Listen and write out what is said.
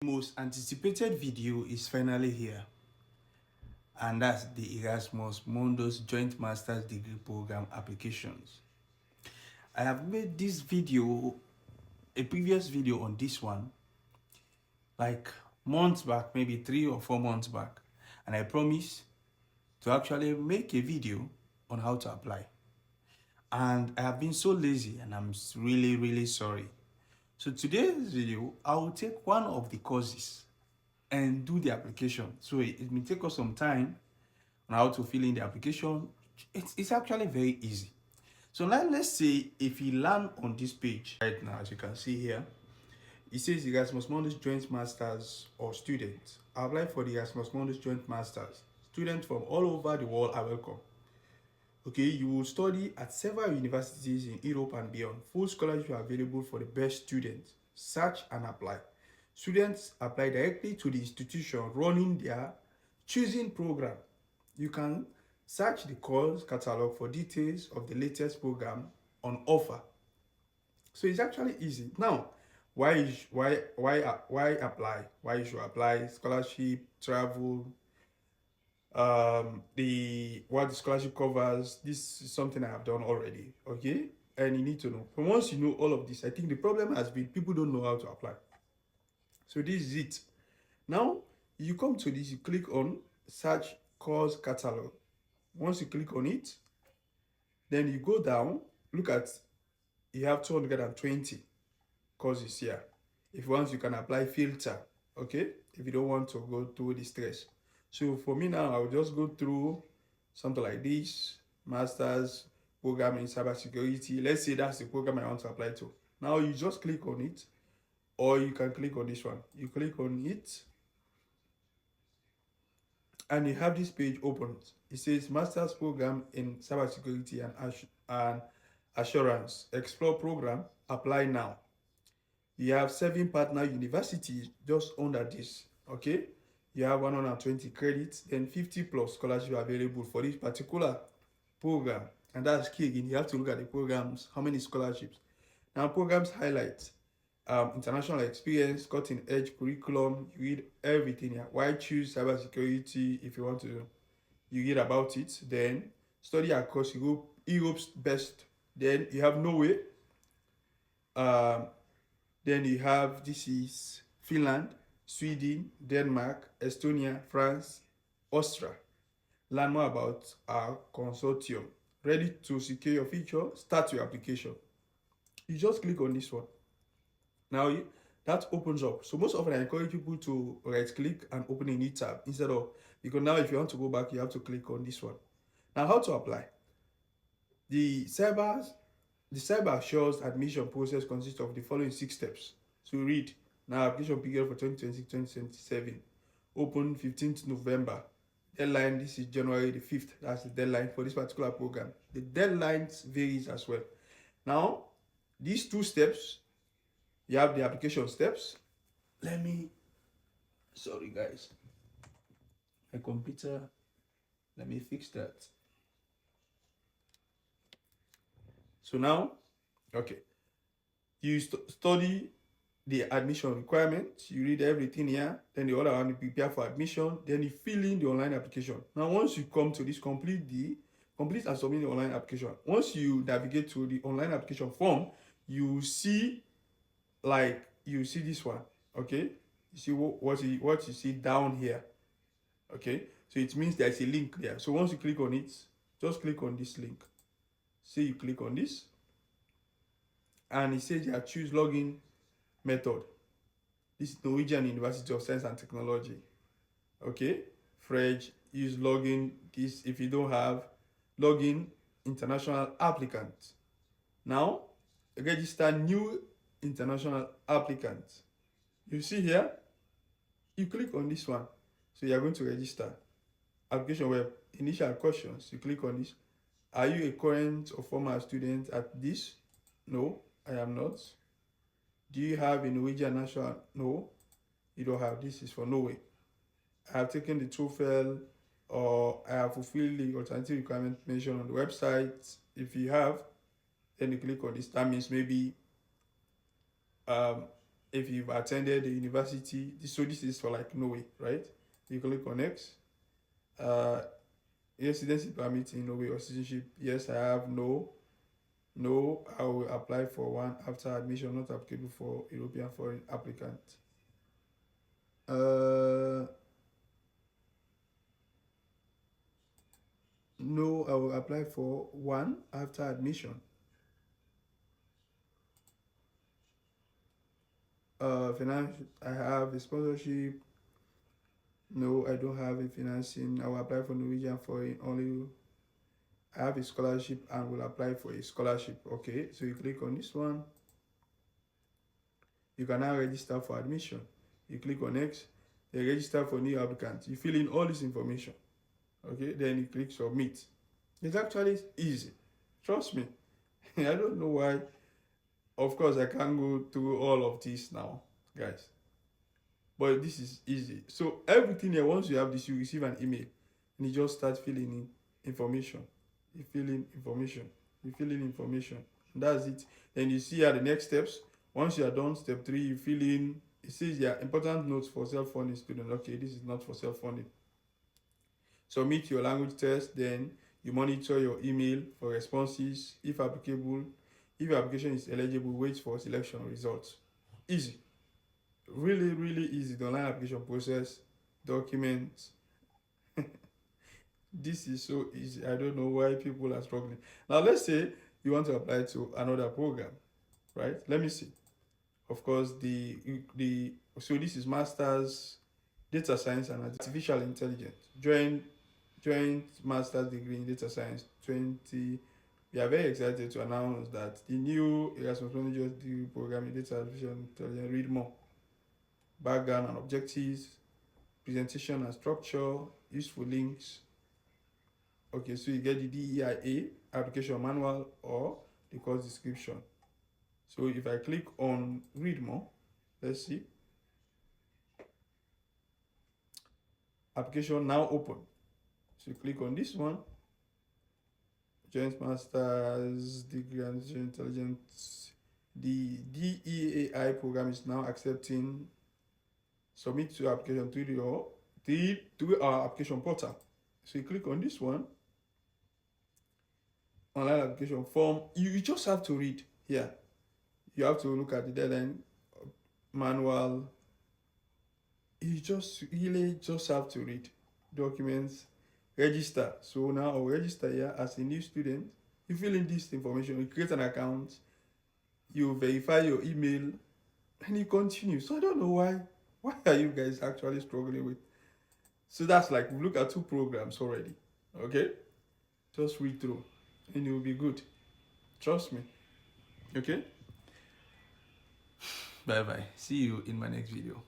Most anticipated video is finally here, and that's the Erasmus Mundus Joint Master's Degree Program applications. I have made this video, a previous video on this one, like months back, maybe 3 or 4 months back, and I promised to actually make a video on how to apply. And I have been so lazy, and I'm really sorry. So today's video, I will take one of the courses and do the application. So it may take us some time on how to fill in the application. It's actually very easy. So now let's say if you land on this page right now, as you can see here, it says Erasmus Mundus Joint Masters or students. Apply for the Erasmus Mundus Joint Masters. Students from all over the world are welcome. Okay, you will study at several universities in Europe and beyond. Full scholarships are available for the best students. Search and apply. Students apply directly to the institution running their choosing program. You can search the course catalog for details of the latest program on offer. So it's actually easy. Now, why apply? Why you should apply? Scholarship, travel, what the scholarship covers. This is something I have done already. Okay, and you need to know. But once you know all of this, I think the problem has been people don't know how to apply. So this is it. Now you come to this, you click on search course catalog. Once you click on it, then you go down, look at, you have 220 courses here. If you want, you can apply filter. Okay, if you don't want to go through the stress. So for me now, I'll just go through something like this: master's program in cybersecurity. Let's say that's the program I want to apply to. Now you just click on it, or you can click on this one. You click on it, and you have this page opened. It says master's program in cybersecurity and assurance. Explore program. Apply now. You have 7 partner universities just under this. Okay, you have 120 credits, then 50 plus scholarship available for this particular program. And that's key again. You have to look at the programs, how many scholarships. Now programs highlight international experience, cutting edge curriculum. You read everything here. Why choose cybersecurity? If you want to, you read about it. Then study across Europe's best. Then you have Norway. Then you have, this is Finland, Sweden, Denmark, Estonia, France, Austria. Learn more about our consortium. Ready to secure your feature? Start your application. You just click on this one. Now that opens up. So most often I encourage people to right click and open a new tab instead of, because now if you want to go back, you have to click on this one. Now how to apply? The cyber assures admission process consists of the following 6 steps. So read. Now application period for 2026-2027. Open 15th November. Deadline, this is January the 5th. That's the deadline for this particular program. The deadlines varies as well. Now, these 2 steps, you have the application steps. Sorry guys. My computer, let me fix that. So now, okay, you study the admission requirements, you read everything here, then the other one, you prepare for admission, then you fill in the online application. Now, once you come to this, complete and submit the online application. Once you navigate to the online application form, you see this one, okay? You see what you see down here, okay? So it means there's a link there. So once you click on it, just click on this link. Say you click on this, and it says you choose login method. This is Norwegian University of Science and Technology. Okay, French, use login. This, if you don't have login, international applicant. Now register new international applicant. You see here, you click on this one. So you are going to register. Application web, initial questions. You click on this. Are you a current or former student at this? No, I am not. Do you have a Norwegian national? No, you don't have. This is for Norway. I have taken the TOEFL, or I have fulfilled the alternative requirement mentioned on the website. If you have, then you click on this. That means maybe a if you've attended the university. So this is for like Norway, right? You click on next. Residency permit in Norway or citizenship. Yes, I have. No. No, I will apply for one after admission, not applicable for European foreign applicant. No, I will apply for one after admission. Finance, I have a sponsorship. No, I don't have a financing. I will apply for Norwegian foreign only. I have a scholarship and will apply for a scholarship. Okay, so you click on this one. You can now register for admission. You click on next. They register for new applicants. You fill in all this information. Okay, then you click submit. It's actually easy. Trust me. I don't know why. Of course, I can't go through all of this now, guys. But this is easy. So everything here, once you have this, you receive an email and you just start filling in information. You fill in information. You fill in information. And that's it. Then you see here the next steps. Once you are done, step 3, you fill in. It says yeah, important notes for self-funding students. Okay, this is not for self-funding. Submit your language test. Then you monitor your email for responses. If applicable, if your application is eligible, wait for selection results. Easy. Really, really easy. The online application process, documents. This is so easy. I don't know why people are struggling. Now, let's say you want to apply to another program, right? Let me see. Of course, so this is Master's Data Science and Artificial Intelligence. Joint Master's degree in Data Science 20. We are very excited to announce that the new Erasmus Mundus degree program in Data Artificial Intelligence. Read more. Background and objectives, presentation and structure, useful links. Okay, so you get the DEIA application manual or the course description. So if I click on read more, let's see. Application now open. So you click on this one. Joint Master's Degree in Artificial Intelligence. The DEAI program is now accepting. Submit to application through our application portal. So you click on this one. Online application form. You just have to read here. You have to look at the deadline manual. You really just have to read documents. Register. So now I'll register here as a new student. You fill in this information. You create an account. You verify your email, and you continue. So I don't know why are you guys actually struggling with. So that's like, we look at 2 programs already. Okay, just read through and it will be good. Trust me. Okay, bye bye. See you in my next video.